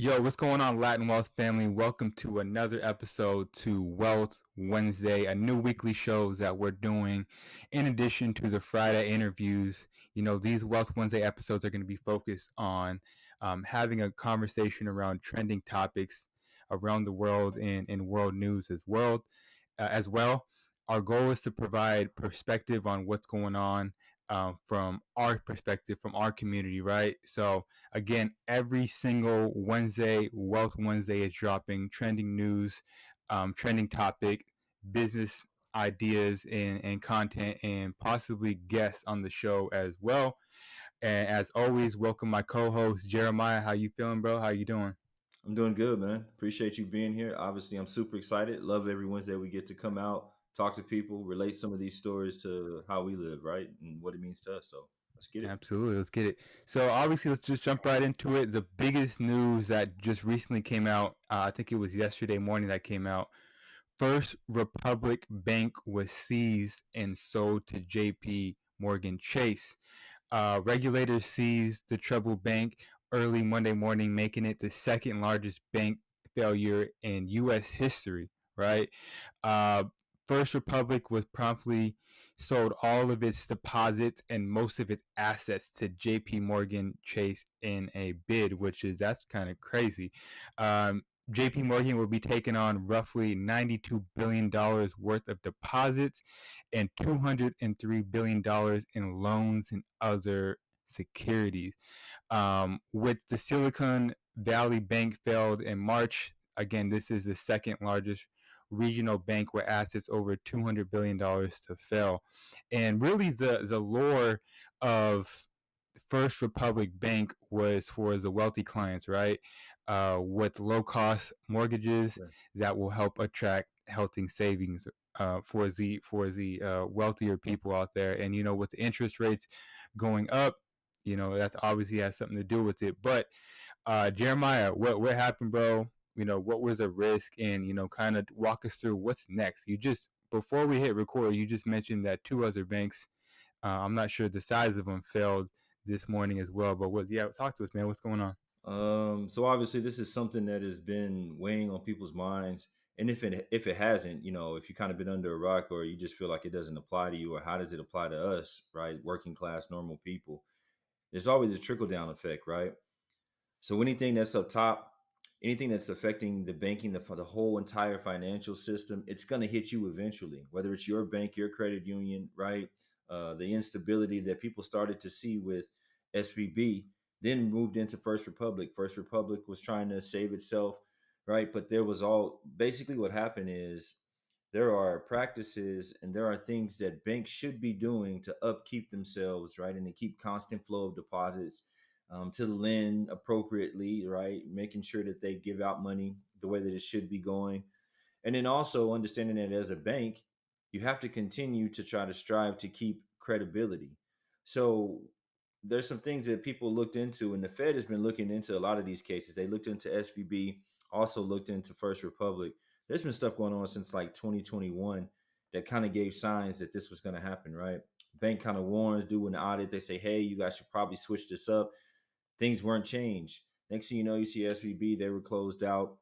Yo, what's going on, Latin Wealth family? Welcome to another episode to Wealth Wednesday, a new weekly show that we're doing in addition to the Friday interviews. These Wealth Wednesday episodes are going to be focused on having a conversation around trending topics around the world and in world news as well. Our goal is to provide perspective on what's going on from our perspective, from our community, right? So, again, every single Wednesday, Wealth Wednesday is dropping trending news, trending topic, business ideas, and content, and possibly guests on the show as well. And as always, welcome my co-host Jeremiah. How you feeling, bro? How you doing? I'm doing good, man. Appreciate you being here. Obviously, I'm super excited. Love every Wednesday we get to come out, talk to people, relate some of these stories to how we live, right? And what it means to us. So let's get it. Absolutely, let's get it. So obviously, let's just jump right into it. The biggest news that just recently came out, I think it was yesterday morning that came out. First Republic Bank was seized and sold to JP Morgan Chase. Regulators seized the troubled bank early Monday morning, making it the second largest bank failure in U.S. history, right? Uh, First Republic was promptly sold all of its deposits and most of its assets to JP Morgan Chase in a bid, that's kind of crazy. JP Morgan will be taking on roughly $92 billion worth of deposits and $203 billion in loans and other securities. With the Silicon Valley Bank failed in March, again, this is the second largest regional bank with assets over $200 billion to fail. And really, the lore of First Republic Bank was for the wealthy clients, right? With low cost mortgages Yeah. that will help attract healthy savings for the wealthier people out there. And with the interest rates going up, that obviously has something to do with it. But Jeremiah, what happened, bro? What was the risk, and kind of walk us through what's next. You just before we hit record, you just mentioned that two other banks. I'm not sure the size of them failed this morning as well. But yeah, talk to us, man. What's going on? So obviously, this is something that has been weighing on people's minds. And if it hasn't, if you kind of been under a rock or you just feel like it doesn't apply to you, or how does it apply to us, right? Working class, normal people. There's always a trickle down effect, right? So anything that's up top, anything that's affecting the banking, the whole entire financial system, it's going to hit you eventually. Whether it's your bank, your credit union, right? The instability that people started to see with SVB, then moved into First Republic. First Republic was trying to save itself, right? But there was all basically what happened is there are practices and there are things that banks should be doing to upkeep themselves, right? And to keep constant flow of deposits, to lend appropriately, right? Making sure that they give out money the way that it should be going. And then also understanding that as a bank, you have to continue to try to strive to keep credibility. So there's some things that people looked into, and the Fed has been looking into a lot of these cases. They looked into SVB, also looked into First Republic. There's been stuff going on since like 2021 that kind of gave signs that this was going to happen, right? Bank kind of warns, do an audit. They say, hey, you guys should probably switch this up. Things weren't changed. Next thing you know, you see SVB, they were closed out.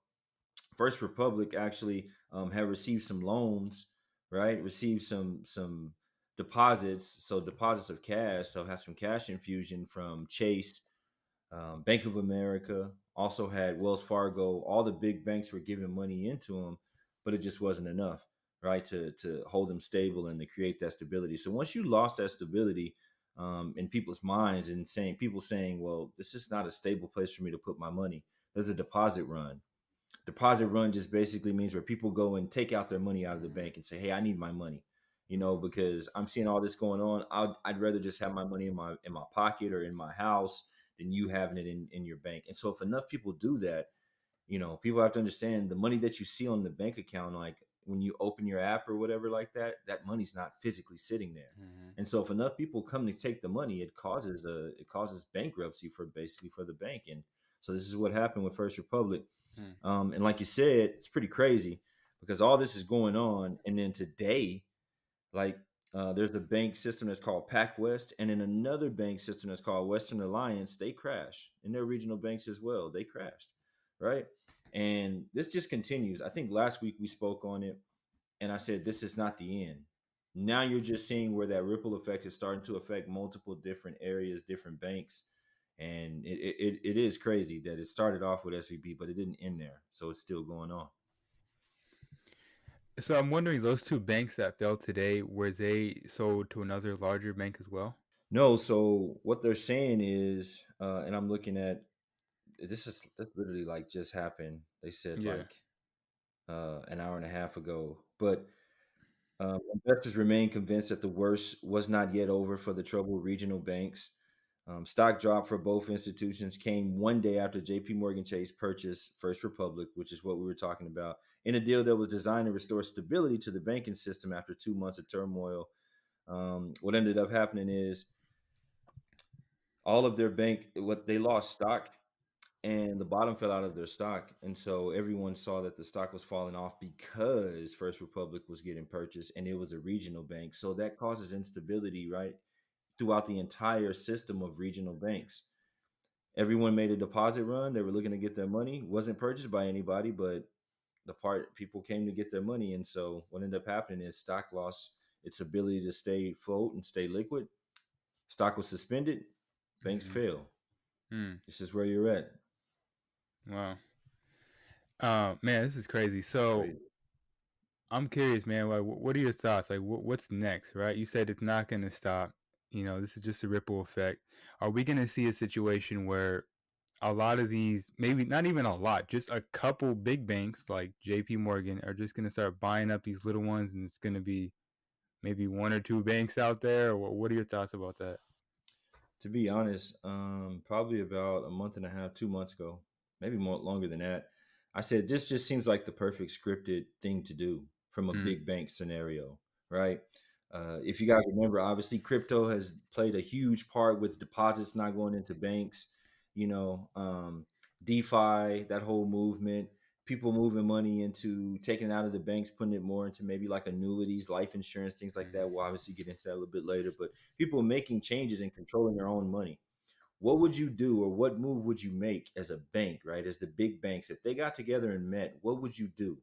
First Republic actually had received some loans, right? Received some deposits, so deposits of cash. So has some cash infusion from Chase, Bank of America. Also had Wells Fargo. All the big banks were giving money into them, but it just wasn't enough, right? To hold them stable and to create that stability. So once you lost that stability, in people's minds, and people saying, well, this is not a stable place for me to put my money. There's a deposit run. Deposit run just basically means where people go and take out their money out of the bank and say, hey, I need my money, because I'm seeing all this going on. I'd rather just have my money in my pocket or in my house than you having it in your bank. And so if enough people do that, people have to understand the money that you see on the bank account, like when you open your app or whatever like that, that money's not physically sitting there. Mm-hmm. And so if enough people come to take the money, it causes bankruptcy for basically for the bank. And so this is what happened with First Republic. And like you said, it's pretty crazy because all this is going on. And then today, like there's a bank system that's called PacWest, and then another bank system that's called Western Alliance. They crash, and their regional banks as well. They crashed. right? And this just continues. I think last week we spoke on it, and I said this is not the end. Now you're just seeing where that ripple effect is starting to affect multiple different areas, different banks, and it is crazy that it started off with SVB, but it didn't end there, so it's still going on. So I'm wondering, those two banks that fell today, were they sold to another larger bank as well? No, so what they're saying is, and I'm looking at this literally like just happened. They said Yeah. like an hour and a half ago, but investors remain convinced that the worst was not yet over for the troubled regional banks. Stock drop for both institutions came one day after JP Morgan Chase purchased First Republic, which is what we were talking about, in a deal that was designed to restore stability to the banking system after 2 months of turmoil. What ended up happening is all of their bank, what they lost stock, and the bottom fell out of their stock, and so everyone saw that the stock was falling off because First Republic was getting purchased and it was a regional bank, so that causes instability, right, throughout the entire system of regional banks. Everyone made a deposit run, they were looking to get their money, wasn't purchased by anybody, but the part people came to get their money, and so what ended up happening is stock lost its ability to stay float and stay liquid. Stock was suspended, banks Mm-hmm. fail. Hmm. This is where you're at. Wow. Man, this is crazy. So Crazy. I'm curious, man. Like, what are your thoughts? Like, what's next? Right? You said it's not going to stop. This is just a ripple effect. Are we going to see a situation where a lot of these, maybe not even a lot, just a couple big banks like JP Morgan are just going to start buying up these little ones, and it's going to be maybe one or two banks out there? Or what are your thoughts about that? To be honest, probably about a month and a half, 2 months ago, maybe more longer than that, I said this just seems like the perfect scripted thing to do from a Hmm. big bank scenario, right? If you guys remember, obviously crypto has played a huge part with deposits not going into banks. You know, DeFi, that whole movement, people moving money into taking it out of the banks, putting it more into maybe like annuities, life insurance, things like that. We'll obviously get into that a little bit later, but people making changes and controlling their own money. What would you do, or what move would you make as a bank, right? As the big banks, if they got together and met, what would you do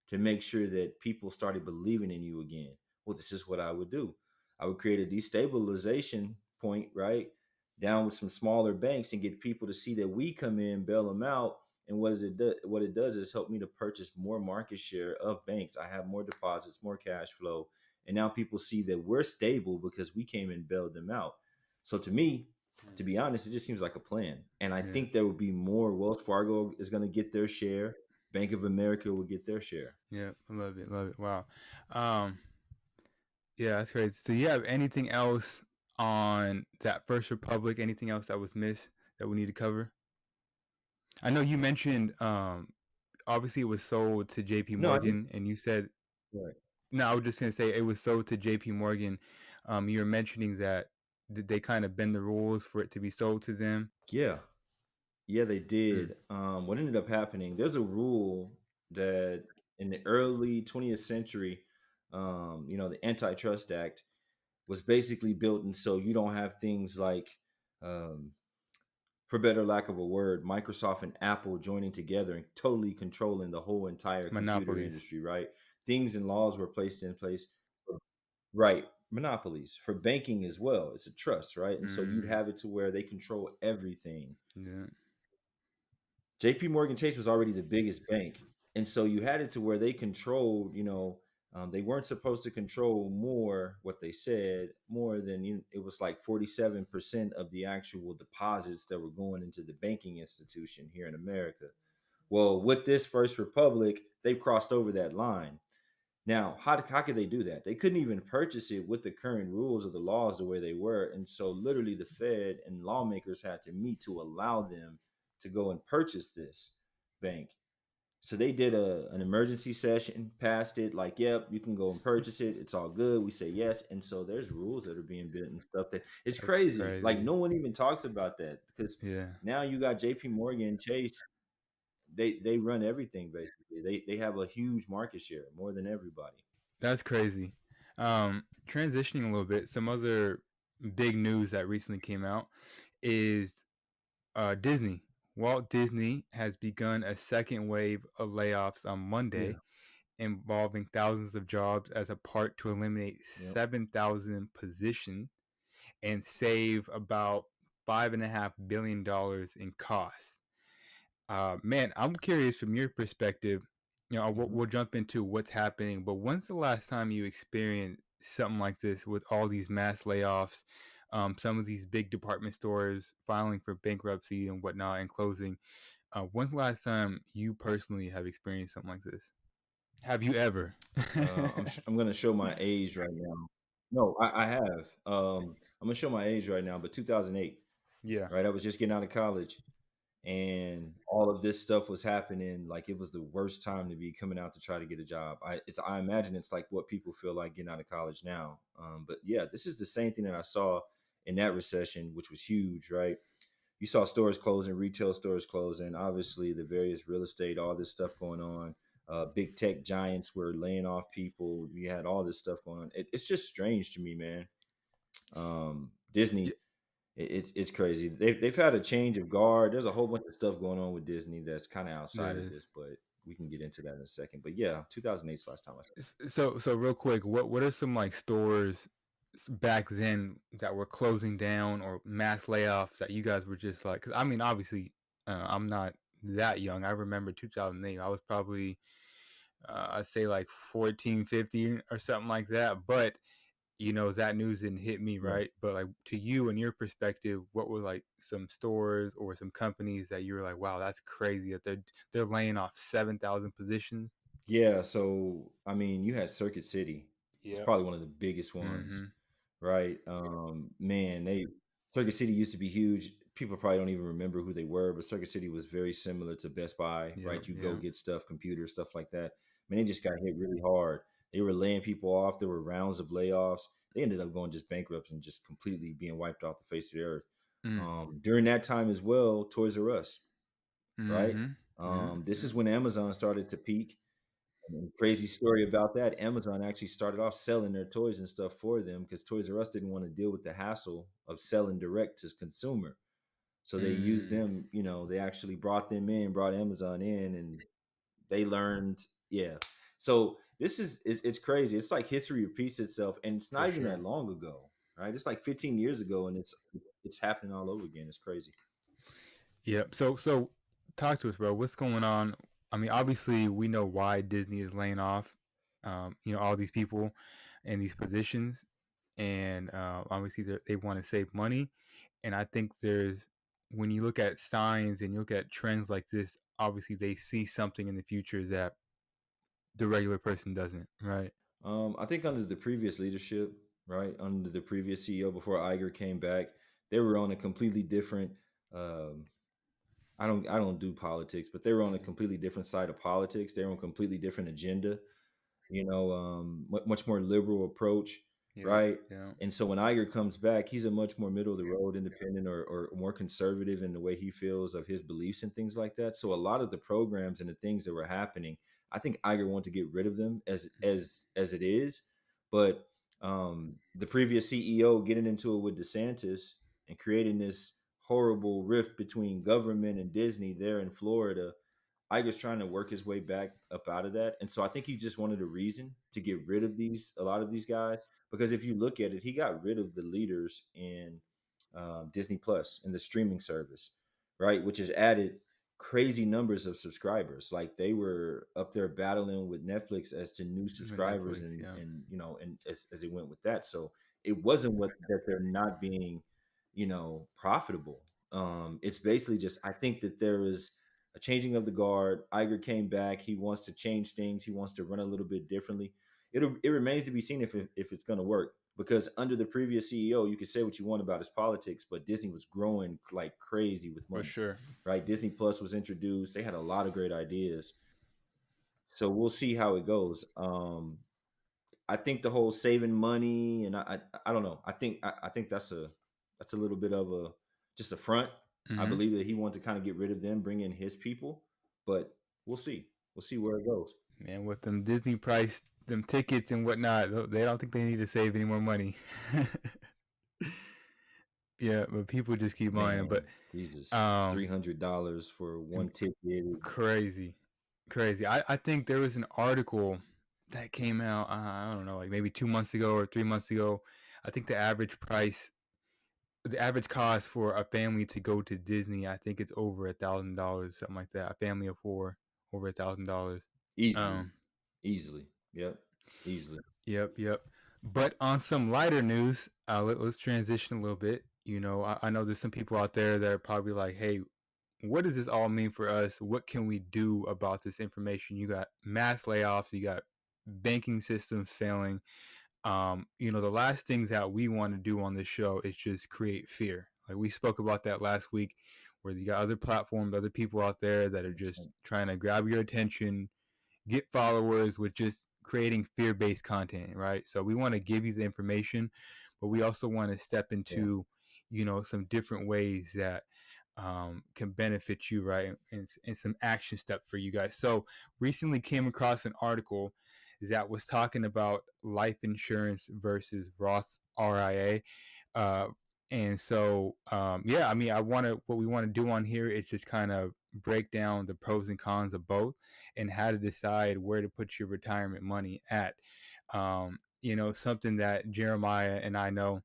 to make sure that people started believing in you again? Well, this is what I would do. I would create a destabilization point, right? Down with some smaller banks and get people to see that we come in, bail them out. And what does it do? What it does is help me to purchase more market share of banks. I have more deposits, more cash flow. And now people see that we're stable because we came and bailed them out. So to me, to be honest, it just seems like a plan. And I Yeah. think there will be more. Wells Fargo is going to get their share. Bank of America will get their share. Yeah. I love it. Love it. Wow. Um, Yeah, that's crazy. So you have anything else on that First Republic? Anything else that was missed that we need to cover? I know you mentioned obviously it was sold to JP No, I think Morgan, and you said right. no, I was just gonna say it was sold to JP Morgan. You were mentioning that did they kind of bend the rules for it to be sold to them? Yeah. Yeah, they Mm, did. What ended up happening, there's a rule that in the early 20th century, the Antitrust Act was basically built, and so you don't have things like, um, for better lack of a word, Microsoft and Apple joining together and totally controlling the whole entire computer monopolies. industry, right? Things and laws were placed in place. Right. Monopolies for banking as well. It's a trust, right? And so you'd Mm, have it to where they control everything. yeah, JP Morgan Chase was already the biggest bank. And so you had it to where they controlled, they weren't supposed to control more, what they said, more than it was like 47% of the actual deposits that were going into the banking institution here in America. Well, with this First Republic, they've crossed over that line. Now, how could they do that? They couldn't even purchase it with the current rules of the laws the way they were. And so, literally, the Fed and lawmakers had to meet to allow them to go and purchase this bank. So, they did an emergency session, passed it, like, yep, you can go and purchase it. It's all good. We say yes. And so, there's rules that are being built and stuff that it's that's crazy. Like, crazy. no one even talks about that because Yeah, now you got JP Morgan, Chase, they run everything basically. They have a huge market share, more than everybody. that's crazy. Transitioning a little bit, some other big news that recently came out is Disney. Walt Disney has begun a second wave of layoffs on Yeah. Monday, involving thousands of jobs as a part to eliminate Yep. 7,000 positions and save about $5.5 billion in costs. Man, I'm curious from your perspective. Mhm. We'll jump into what's happening, but when's the last time you experienced something like this with all these mass layoffs, some of these big department stores filing for bankruptcy and whatnot and closing? When's the last time you personally have experienced something like this? Have you ever? I'm gonna show my age right now. No, I have. I'm gonna show my age right now, but 2008, Yeah. right? I was just getting out of college, and all of this stuff was happening. Like it was the worst time to be coming out to try to get a job. I imagine it's like what people feel like getting out of college now. But yeah, this is the same thing that I saw in that recession, which was huge, right? You saw stores closing, retail stores closing, obviously the various real estate, all this stuff going on. Big tech giants were laying off people. We had all this stuff going on. It's just strange to me, man. Yeah, Disney, it's crazy. They've had a change of guard. There's a whole bunch of stuff going on with Disney that's kind of there outside of is. this, but we can get into that in a second. But yeah, 2008 is the last time I saw. So real quick, what are some like stores back then that were closing down or mass layoffs that you guys were just like? Because I mean, obviously, I'm not that young. I remember 2008. I was probably I'd say like 14, 15 or something like that. But that news didn't hit me, Right. right? But like to you and your perspective, what were like some stores or some companies that you were like, wow, that's crazy that they're laying off 7,000 positions? Yeah, so I mean, you had Circuit City. It's Yep. probably one of the biggest ones, Mm-hmm. right? Man, they Circuit City used to be huge. People probably don't even remember who they were, but Circuit City was very similar to Best Buy, Yep. right? You go Yep. get stuff, computers, stuff like that. Man, they just got hit really hard. They were laying people off. There were rounds of layoffs. They ended up going just bankrupt and just completely being wiped off the face of the earth. Mm. During that time as well, Toys R Us, right? Mm-hmm. Yep. This Yep. is when Amazon started to peak. And crazy story about that, Amazon actually started off selling their toys and stuff for them because Toys R Us didn't want to deal with the hassle of selling direct to consumer. So they used Mm, them, they actually brought them in, brought Amazon in, and they learned, yeah. So this is it's crazy. It's like history repeats itself, and it's for not even sure. that long ago, right? It's like 15 years ago, and it's happening all over again. It's crazy. Yep. So talk to us, bro. What's going on? I mean, obviously we know why Disney is laying off, all these people in these positions, and obviously they want to save money. And I think when you look at signs and you look at trends like this, obviously they see something in the future that the regular person doesn't, right? I think under the previous leadership, right, under the previous CEO before Iger came back, they were on a completely different. Um, I don't do politics, but they were on a Mm. completely different side of politics. They were on a completely different agenda. Much more liberal approach, Yeah. right? Yeah. And so when Iger comes back, he's a much more middle of the road independent or more conservative in the way he feels of his beliefs and things like that. So a lot of the programs and the things that were happening, I think Iger wanted to get rid of them as it is. But the previous CEO getting into it with DeSantis and creating this horrible rift between government and Disney there in Florida, Iger's trying to work his way back up out of that. And so I think he just wanted a reason to get rid of a lot of these guys. Because if you look at it, he got rid of the leaders in Disney Plus and the streaming service, right? Which has added crazy numbers of subscribers. Like they were up there battling with Netflix as to new With subscribers Netflix, yeah, and as it went with that. So it wasn't what that they're not being, profitable. It's basically just I think that there is a changing of the guard. Iger came back. He wants to change things. He wants to run a little bit differently. It remains to be seen if it's going to work because under the previous CEO, you can say what you want about his politics, but Disney was growing like crazy with for money, sure. right? Disney Plus was introduced. They had a lot of great ideas. So we'll see how it goes. I think the whole saving money and I don't know. I think that's a little bit of a just a front. I Hmm. believe that he wanted to kind of get rid of them, bring in his people, but we'll see. We'll see where it goes. Man, with them Disney price, them tickets and whatnot, they don't think they need to save any more money. Yeah, but people just keep buying. But Man, these is um, $300 for com- one ticket. crazy, crazy. I think there was an article that came out. I don't know, like maybe 2 months ago or 3 months ago. I think the average cost for a family to go to Disney, I think it's over $1,000, something like that. A family of four, over $1,000. Easily. Um, Easily. Yep. Easily. yep, yep. But on some lighter news, let's transition a little bit. I know there's some people out there that are probably like, "Hey, what does this all mean for us? What can we do about this information?" You got mass layoffs, you got banking systems failing. The last thing that we want to do on this show is just create fear. Like we spoke about that last week, where you got other platforms, other people out there that are just 100%. trying to grab your attention, get followers with just creating fear-based content, right? So we want to give you the information, but we also want to step Yeah. into, some different ways that can benefit you, right? And some action steps for you guys. So recently came across an article that was talking about life insurance versus Roth RIA. Uh, and so, yeah, I mean, what we want to do on here is just kind of break down the pros and cons of both and how to decide where to put your retirement money at. Something that Jeremiah and I know.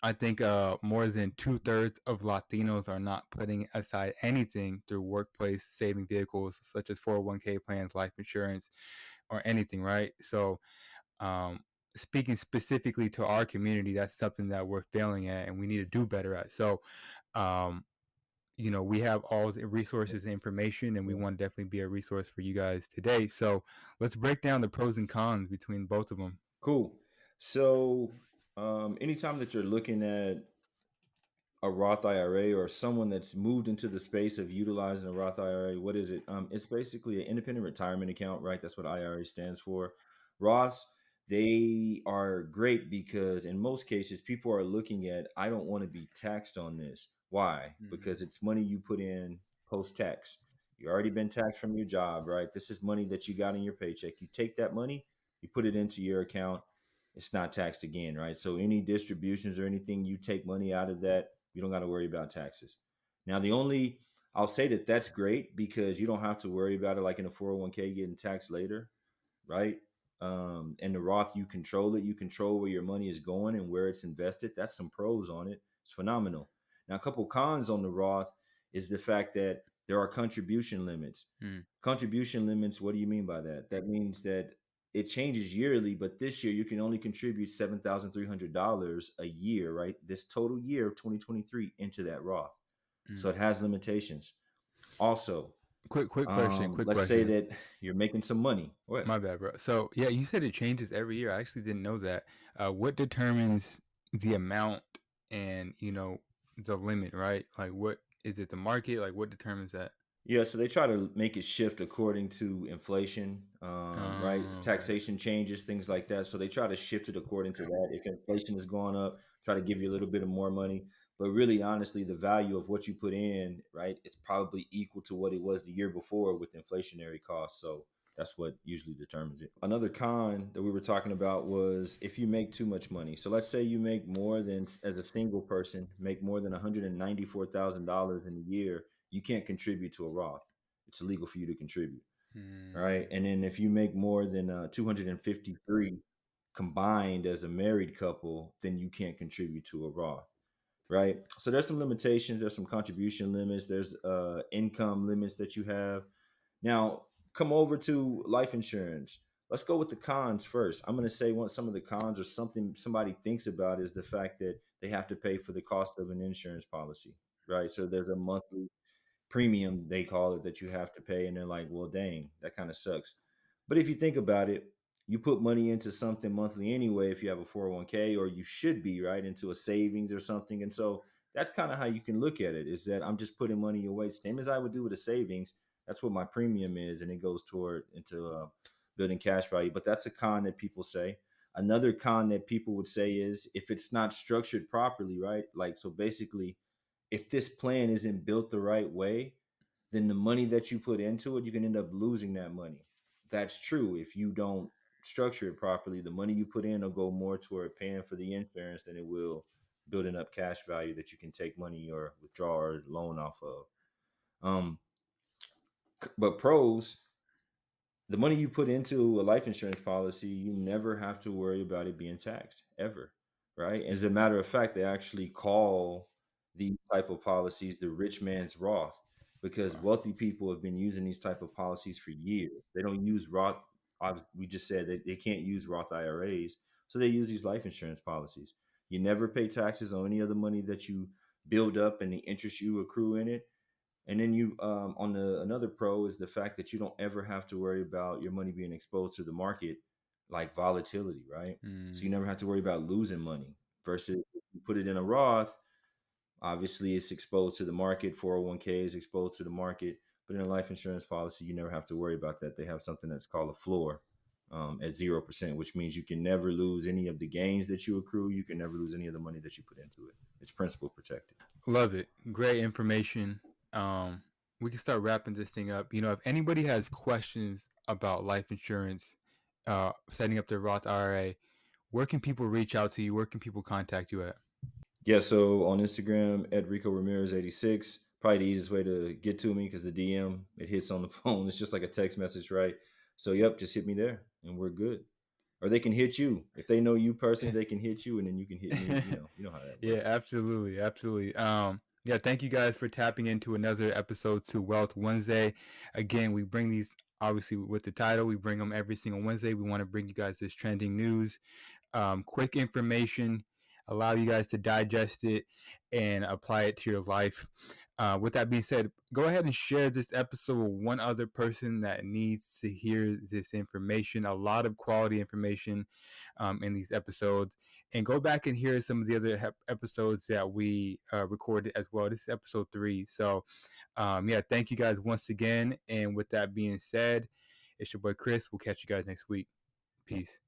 I think more than 2/3 of Latinos are not putting aside anything through workplace saving vehicles such as 401k plans, life insurance, or anything, right? So, um, speaking specifically to our community, that's something that we're failing at and we need to do better at. So, um, we have all the resources and information, and we Yeah. want to definitely be a resource for you guys today. So, let's break down the pros and cons between both of them. Cool. So, anytime that you're looking at a Roth IRA or someone that's moved into the space of utilizing a Roth IRA, what is it? It's basically an independent retirement account, right? That's what IRA stands for. Roths, they are great because in most cases, people are looking at, I don't want to be taxed on this. Why? Mm-hmm. Because it's money you put in post tax. You already been taxed from your job, right? This is money that you got in your paycheck. You take that money, you put it into your account. It's not taxed again, right? So any distributions or anything you take money out of that, you don't got to worry about taxes. Now, I'll say that that's great because you don't have to worry about it like in a 401k getting taxed later, right? And the Roth, you control it. You control where your money is going and where it's invested. That's some pros on it. It's phenomenal. Now, a couple cons on the Roth is the fact that there are contribution limits. Contribution limits, what do you mean by that? That means that it changes yearly, but this year you can only contribute $7,300 a year, right? This total year of 2023 into that Roth. So Mm. it has limitations. Also, Quick question. Quick let's say question. that you're making some money. What? My bad, bro. So yeah, you said it changes every year. I actually didn't know that. What determines the amount and the limit, right? Like, what is it? The market? Like, what determines that? Yeah, so they try to make it shift according to inflation, right? Oh, okay. Taxation changes, things like that. So they try to shift it according to that. If inflation is going up, try to give you a little bit of more money. But really, honestly, the value of what you put in, right, it's probably equal to what it was the year before with inflationary costs. So that's what usually determines it. Another con that we were talking about was if you make too much money. So let's say you make more than, as a single person, make more than $194,000 in a year, you can't contribute to a Roth. It's illegal for you to contribute. All right. Hmm. And then if you make more than 253 combined as a married couple, then you can't contribute to a Roth. Right. So there's some limitations. There's some contribution limits. There's income limits that you have. Now, come over to life insurance. Let's go with the cons first. I'm going to say some of the cons or something somebody thinks about is the fact that they have to pay for the cost of an insurance policy, right? So there's a monthly premium they call it that you have to pay, and they're like, well, dang, that kind of sucks. But if you think about it, you put money into something monthly anyway if you have a 401k, or you should be, right, into a savings or something. And so that's kind of how you can look at it, is that I'm just putting money away, same as I would do with a savings. That's what my premium is, and it goes toward into building cash value. But that's a con that people say. Another con that people would say is if it's not structured properly, right? Like, so basically, if this plan isn't built the right way, then the money that you put into it, you can end up losing that money. That's true. If you don't structure it properly, the money you put in will go more toward paying for the insurance than it will building up cash value that you can take money or withdraw or loan off of. Um, but pros, the money you put into a life insurance policy, you never have to worry about it being taxed ever, right? As a matter of fact, they actually call these type of policies the rich man's Roth because Wow. wealthy people have been using these type of policies for years. They don't use Roth. We just said that they can't use Roth IRAs, so they use these life insurance policies. You never pay taxes on any of the money that you build up and the interest you accrue in it. And then you on the another pro is the fact that you don't ever have to worry about your money being exposed to the market like volatility, right? So Mm, you never have to worry about losing money versus if you put it in a Roth, obviously it's exposed to the market, 401k is exposed to the market, but in a life insurance policy, you never have to worry about that. They have something that's called a floor at 0%, which means you can never lose any of the gains that you accrue. You can never lose any of the money that you put into it. It's principal protected. love it. Great information. Um, we can start wrapping this thing up. If anybody has questions about life insurance, setting up their Roth IRA, where can people reach out to you? Where can people contact you at? Yeah, so on Instagram, at Rico Ramirez 86. Probably the easiest way to get to me because the DM it hits on the phone. It's just like a text message, right? So yep, just hit me there and we're good. Or they can hit you. If they know you personally, they can hit you and then you can hit me. You know how that Yeah, works. absolutely, absolutely. Yeah, thank you guys for tapping into another episode to Wealth Wednesday. Again, we bring these obviously with the title. We bring them every single Wednesday. We want to bring you guys this trending news, quick information, allow you guys to digest it and apply it to your life. With that being said, go ahead and share this episode with one other person that needs to hear this information. A lot of quality information in these episodes. And go back and hear some of the other episodes that we recorded as well. This is episode 3. So, yeah, thank you guys once again. And with that being said, it's your boy Chris. We'll catch you guys next week. Peace.